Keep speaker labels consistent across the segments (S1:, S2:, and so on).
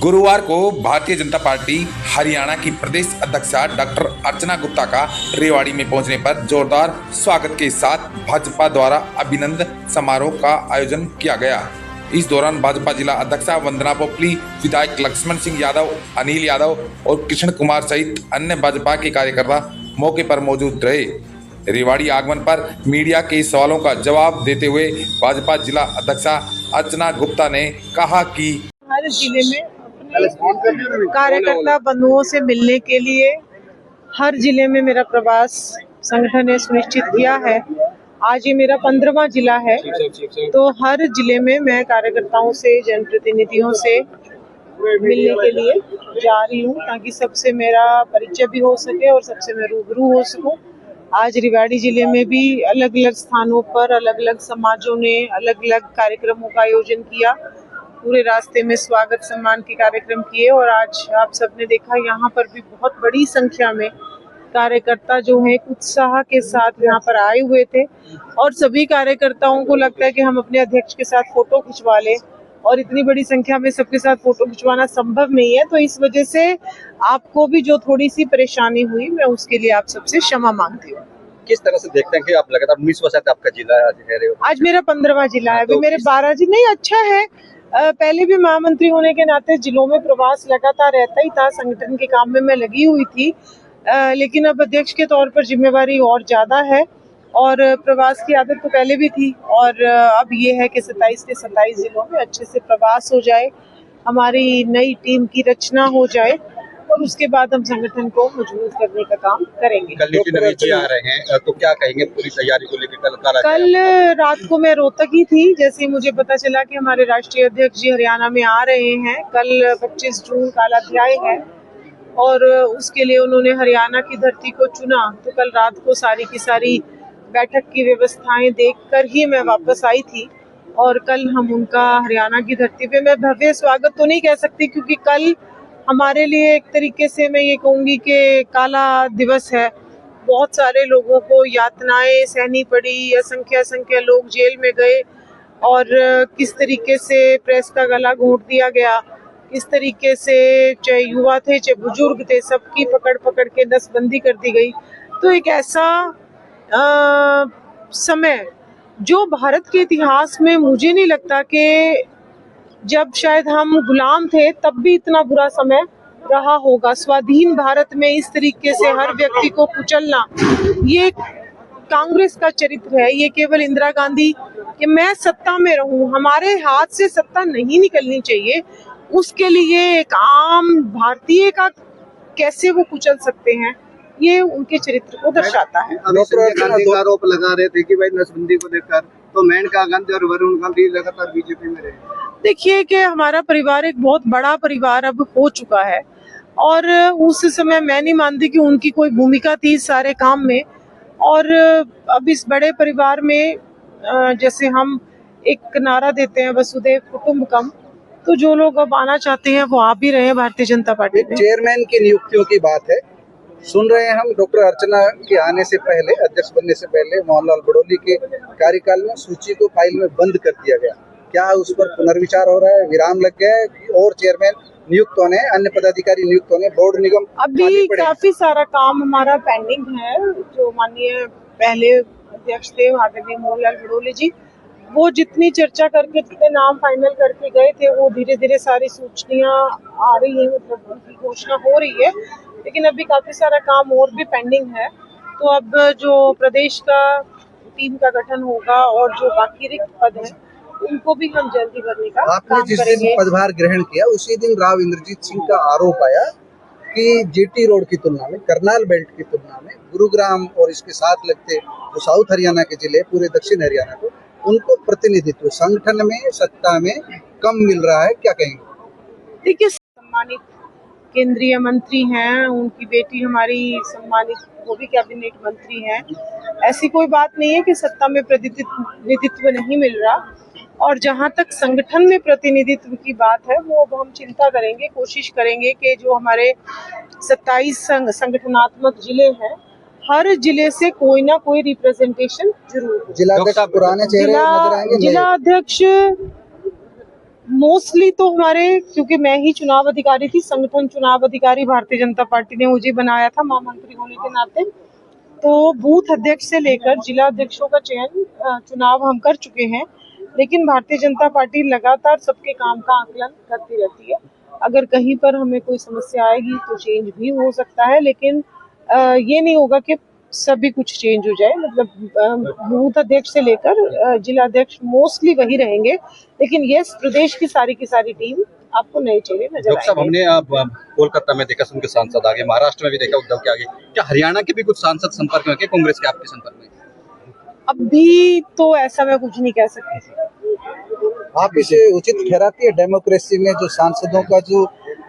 S1: गुरुवार को भारतीय जनता पार्टी हरियाणा की प्रदेश अध्यक्षा डॉक्टर अर्चना गुप्ता का रेवाड़ी में पहुंचने पर जोरदार स्वागत के साथ भाजपा द्वारा अभिनंदन समारोह का आयोजन किया गया। इस दौरान भाजपा जिला अध्यक्षा वंदना पोपली, विधायक लक्ष्मण सिंह यादव, अनिल यादव और कृष्ण कुमार सहित अन्य भाजपा के कार्यकर्ता मौके पर मौजूद रहे। रेवाड़ी आगमन पर मीडिया के सवालों का जवाब देते हुए भाजपा जिला अध्यक्षा अर्चना गुप्ता ने कहा कि
S2: हर जिले में अपने कार्यकर्ता बंधुओं से मिलने के लिए हर जिले में मेरा प्रवास संगठन ने सुनिश्चित किया है। आज ये मेरा 15वां जिला है, तो हर जिले में मैं कार्यकर्ताओं से, जनप्रतिनिधियों से मिलने के लिए जा रही हूँ ताकि सबसे मेरा परिचय भी हो सके और सबसे मैं रूबरू हो सकूँ। आज रेवाड़ी जिले में भी अलग अलग स्थानों पर अलग अलग समाजों ने अलग अलग कार्यक्रमों का आयोजन किया। पूरे रास्ते में स्वागत सम्मान के कार्यक्रम किए और आज आप सबने देखा यहाँ पर भी बहुत बड़ी संख्या में कार्यकर्ता जो हैं उत्साह के साथ यहाँ पर आए हुए थे और सभी कार्यकर्ताओं को लगता है कि हम अपने अध्यक्ष के साथ फोटो खिंचवा लें और इतनी बड़ी संख्या में सबके साथ फोटो खिंचवाना संभव नहीं है, तो इस वजह से आपको भी जो थोड़ी सी परेशानी हुई मैं उसके लिए आप सबसे क्षमा मांगती हूँ।
S3: किस तरह से देखते हैं कि आप लगातार 19 वर्ष से आपका जिला
S2: आज मेरा 15वां जिला है, अभी मेरे 12 जिले नहीं। अच्छा है, पहले भी महामंत्री होने के नाते जिलों में प्रवास लगातार रहता ही था, संगठन के काम में मैं लगी हुई थी, लेकिन अब अध्यक्ष के तौर पर जिम्मेवारी और ज्यादा है और प्रवास की आदत तो पहले भी थी और अब ये है कि 27 के 27 जिलों में अच्छे से प्रवास हो जाए, हमारी नई टीम की रचना हो जाए और उसके बाद हम संगठन को मजबूत करने का काम करेंगे।
S3: कल आ रहे हैं तो क्या कहेंगे पूरी तैयारी को लेकर?
S2: कल रात को मैं रोहतक ही थी, जैसे मुझे पता चला कि हमारे राष्ट्रीय अध्यक्ष जी हरियाणा में आ रहे हैं। कल 25 जून कालाध्याय है और उसके लिए उन्होंने हरियाणा की धरती को चुना, तो कल रात को सारी की सारी बैठक की व्यवस्थाएं देखकर ही मैं वापस आई थी और कल हम उनका हरियाणा की धरती पे, मैं भव्य स्वागत तो नहीं कह सकती क्योंकि कल हमारे लिए एक तरीके से मैं ये कहूँगी कि काला दिवस है। बहुत सारे लोगों को यातनाएं सहनी पड़ी, असंख्य लोग जेल में गए और किस तरीके से प्रेस का गला घोंट दिया गया, किस तरीके से चाहे युवा थे चाहे बुजुर्ग थे, सबकी पकड़ के नसबंदी कर दी गई। तो एक ऐसा समय जो भारत के इतिहास में मुझे नहीं लगता कि जब शायद हम गुलाम थे तब भी इतना बुरा समय रहा होगा। स्वाधीन भारत में इस तरीके से हर व्यक्ति को कुचलना, ये कांग्रेस का चरित्र है। ये केवल इंदिरा गांधी कि मैं सत्ता में रहूं, हमारे हाथ से सत्ता नहीं निकलनी चाहिए, उसके लिए एक आम भारतीय का कैसे वो कुचल सकते हैं, ये उनके चरित्र को दर्शाता है।
S3: आरोप लगा रहे थे कि भाई नसबंदी को देखकर तो मेनका गांधी और वरुण गांधी लगातार बीजेपी में रहे।
S2: देखिए कि हमारा परिवार एक बहुत बड़ा परिवार अब हो चुका है और उस समय मैं नहीं मानती कि उनकी कोई भूमिका थी इस सारे काम में। और अब इस बड़े परिवार में जैसे हम एक नारा देते हैं वसुधैव कुटुंबकम, तो जो लोग अब आना चाहते हैं वो आ भी रहे हैं भारतीय जनता पार्टी में।
S3: चेयरमैन की नियुक्तियों की बात है, सुन रहे हैं हम डॉक्टर अर्चना के आने से पहले, अध्यक्ष बनने से पहले मोहनलाल बड़ौली के कार्यकाल में सूची को फाइल में बंद कर दिया गया। क्या उस पर पुनर्विचार हो रहा है, विराम लग गया है और चेयरमैन नियुक्त होने, अन्य पदाधिकारी नियुक्त होने, बोर्ड निगम
S2: अभी काफी सारा काम हमारा पेंडिंग है। जो माननीय पहले अध्यक्ष थे आदरणीय मोहनलाल बड़ौली जी, वो जितनी चर्चा करके जितने नाम फाइनल करके गए थे वो धीरे धीरे सारी सूचनाएं आ रही है, मतलब उनकी घोषणा हो रही है, लेकिन अभी काफी सारा काम और भी पेंडिंग है। तो अब जो प्रदेश का टीम का गठन होगा और जो बाकी रिक्त पद है उनको भी हम जल्दी भरने का काम करेंगे।
S3: जिस दिन पदभार ग्रहण किया उसी दिन राव इंद्रजीत सिंह का आरोप आया कि जीटी रोड की तुलना में, करनाल बेल्ट की तुलना में गुरुग्राम और इसके साथ लगते जो साउथ हरियाणा के जिले, पूरे दक्षिण हरियाणा को, उनको प्रतिनिधित्व संगठन में, सत्ता में कम मिल रहा है। क्या कहेंगे?
S2: देखिए, सम्मानित केंद्रीय मंत्री हैं, उनकी बेटी हमारी सम्मानित, वो भी कैबिनेट मंत्री हैं। ऐसी कोई बात नहीं है कि सत्ता में प्रतिनिधित्व नहीं मिल रहा। और जहां तक संगठन में प्रतिनिधित्व की बात है वो अब हम चिंता करेंगे, कोशिश करेंगे कि जो हमारे 27 संगठनात्मक जिले हैं, हर जिले से कोई ना कोई रिप्रेजेंटेशन जरूर हो।
S3: जिला पुराने चेहरे नजर आएंगे।
S2: जिला अध्यक्ष मोस्टली तो हमारे, क्योंकि मैं ही चुनाव अधिकारी थी, संगठन चुनाव अधिकारी भारतीय जनता पार्टी ने मुझे बनाया था महामंत्री होने के नाते, तो बूथ अध्यक्ष से लेकर जिला अध्यक्षों का चयन चुनाव हम कर चुके हैं। लेकिन भारतीय जनता पार्टी लगातार सबके काम का आकलन करती रहती है। अगर कहीं पर हमें कोई समस्या आएगी तो चेंज भी हो सकता है, लेकिन ये नहीं होगा कि सभी कुछ चेंज हो जाए। मतलब बूथ अध्यक्ष से लेकर जिला अध्यक्ष मोस्टली वही रहेंगे, लेकिन यस, प्रदेश की सारी टीम आपको नए चेहरे नजर
S4: डॉक्टर साहब,
S2: आएंगे।
S4: हमने कोलकाता में देखा उनके सांसद आगे, महाराष्ट्र में भी देखा उद्धव के आगे, क्या हरियाणा के भी कुछ सांसद संपर्क में, कांग्रेस के आपके संपर्क में?
S2: अभी तो ऐसा मैं कुछ नहीं कह सकती।
S3: आप इसे उचित ठहराती है डेमोक्रेसी में जो सांसदों का जो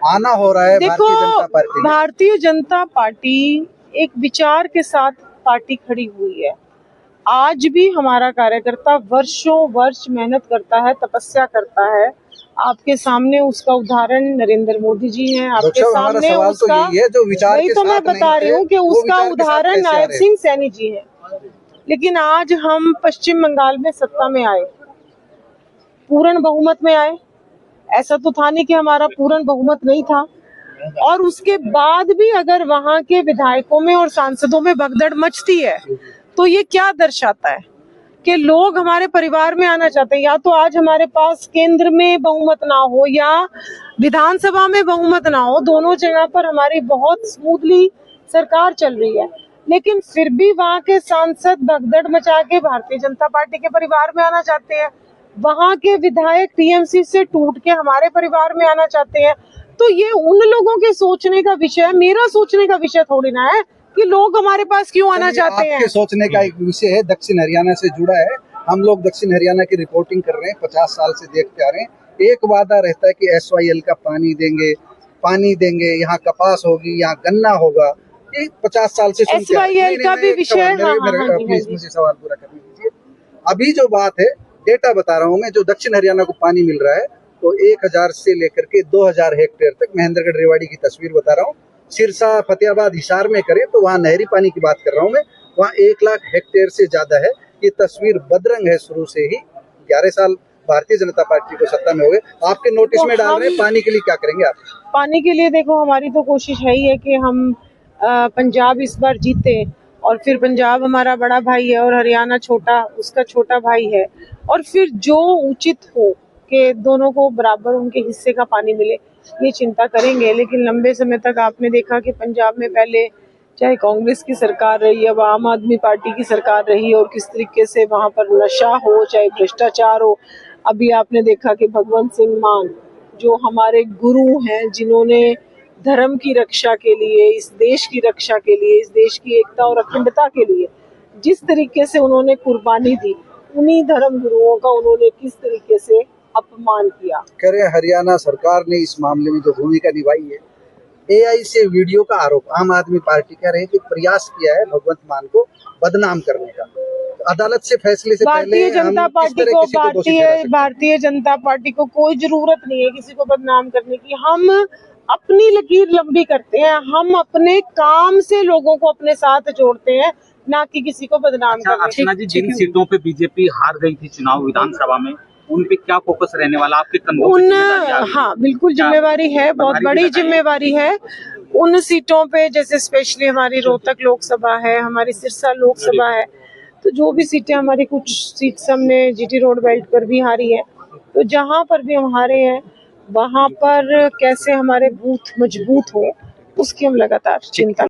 S3: आना हो रहा है
S2: देखो,
S3: भारतीय जनता पार्टी में?
S2: भारतीय जनता पार्टी एक विचार के साथ पार्टी खड़ी हुई है। आज भी हमारा कार्यकर्ता वर्षों वर्ष मेहनत करता है, तपस्या करता है। आपके सामने उसका उदाहरण नरेंद्र मोदी जी हैं, आपके सामने उसका, वही तो मैं बता रही हूँ कि उसका उदाहरण नायब सिंह सैनी जी है। लेकिन आज हम पश्चिम बंगाल में सत्ता में आए, पूर्ण बहुमत में आए। ऐसा तो था नहीं कि हमारा पूर्ण बहुमत नहीं था, और उसके बाद भी अगर वहां के विधायकों में और सांसदों में भगदड़ मचती है तो ये क्या दर्शाता है कि लोग हमारे परिवार में आना चाहते हैं। या तो आज हमारे पास केंद्र में बहुमत ना हो या विधानसभा में बहुमत ना हो, दोनों जगह पर हमारी बहुत स्मूथली सरकार चल रही है, लेकिन फिर भी वहां के सांसद भगदड़ मचा के भारतीय जनता पार्टी के परिवार में आना चाहते हैं। वहां के विधायक टीएमसी से टूट के हमारे परिवार में आना चाहते हैं। तो ये उन लोगों के सोचने का विषय है, मेरा सोचने का विषय थोड़ी ना है कि लोग हमारे पास क्यों आना चाहते हैं।
S3: आपके सोचने का एक विषय है, दक्षिण हरियाणा से जुड़ा है। हम लोग दक्षिण हरियाणा की रिपोर्टिंग कर रहे हैं, 50 साल से देखते आ रहे हैं। एक वादा रहता है कि SYL का पानी देंगे, यहाँ कपास होगी, यहाँ गन्ना होगा। ये 50 साल से सुनते आ रहे हैं।
S2: SYL का भी विषय,
S3: प्लीज मुझे सवाल पूरा करने दीजिए। अभी जो बात है, डेटा बता रहा हूँ मैं, जो दक्षिण हरियाणा को पानी मिल रहा है तो 1000 से लेकर के 2000 हेक्टेयर तक, महेंद्रगढ़ रेवाड़ी की तस्वीर बता रहा हूँ। सिरसा, फतेहाबाद, हिसार में करें तो वहाँ नहरी पानी की बात कर रहा हूँ मैं, वहाँ 1 लाख हेक्टेयर से ज्यादा है। ये तस्वीर बदरंग है शुरू से ही। 11 साल भारतीय जनता पार्टी को सत्ता में हो गए, आपके नोटिस में डाल रहे हैं। पानी के लिए क्या करेंगे आप?
S2: पानी के लिए देखो, हमारी तो कोशिश है ही है कि हम पंजाब इस बार जीते, और फिर पंजाब हमारा बड़ा भाई है और हरियाणा छोटा, उसका छोटा भाई है, और फिर जो उचित हो कि दोनों को बराबर उनके हिस्से का पानी मिले, ये चिंता करेंगे। लेकिन लंबे समय तक आपने देखा कि पंजाब में पहले चाहे कांग्रेस की सरकार रही, अब आम आदमी पार्टी की सरकार रही, और किस तरीके से वहां पर नशा हो, चाहे भ्रष्टाचार हो। अभी आपने देखा कि भगवंत सिंह मान, जो हमारे गुरु हैं, जिन्होंने धर्म की रक्षा के लिए, इस देश की रक्षा के लिए, इस देश की एकता और अखंडता के लिए जिस तरीके से उन्होंने कुर्बानी दी, उन्हीं धर्म गुरुओं का उन्होंने किस तरीके से अपमान किया।
S3: कह रहे हैं हरियाणा सरकार ने इस मामले में जो भूमिका निभाई है, AI से वीडियो का आरोप आम आदमी पार्टी कह रहे हैं कि प्रयास किया है भगवंत मान को बदनाम करने का। अदालत से फैसले से पहले भारतीय जनता
S2: पार्टी को कोई जरूरत नहीं है किसी को बदनाम करने की। हम अपनी लकीर लंबी करते हैं, हम अपने काम से लोगों को अपने साथ जोड़ते हैं, ना कि किसी को बदनाम करने।
S5: अर्चना जी, जिन सीटों पे बीजेपी हार गई थी चुनाव विधानसभा में, उन पे क्या फोकस रहने वाला आपके कंधों पे?
S2: हाँ, बिल्कुल जिम्मेवारी है, बहुत बड़ी जिम्मेवारी है। उन सीटों पे, जैसे स्पेशली हमारी रोहतक लोकसभा है, हमारी सिरसा लोकसभा है, तो जो भी सीटें हमारी, कुछ सीट्स हमने GT रोड बेल्ट पर भी हारी है, तो जहां पर भी हम हारे हैं वहां पर कैसे हमारे बूथ मजबूत हो, उसकी हम लगातार चिंता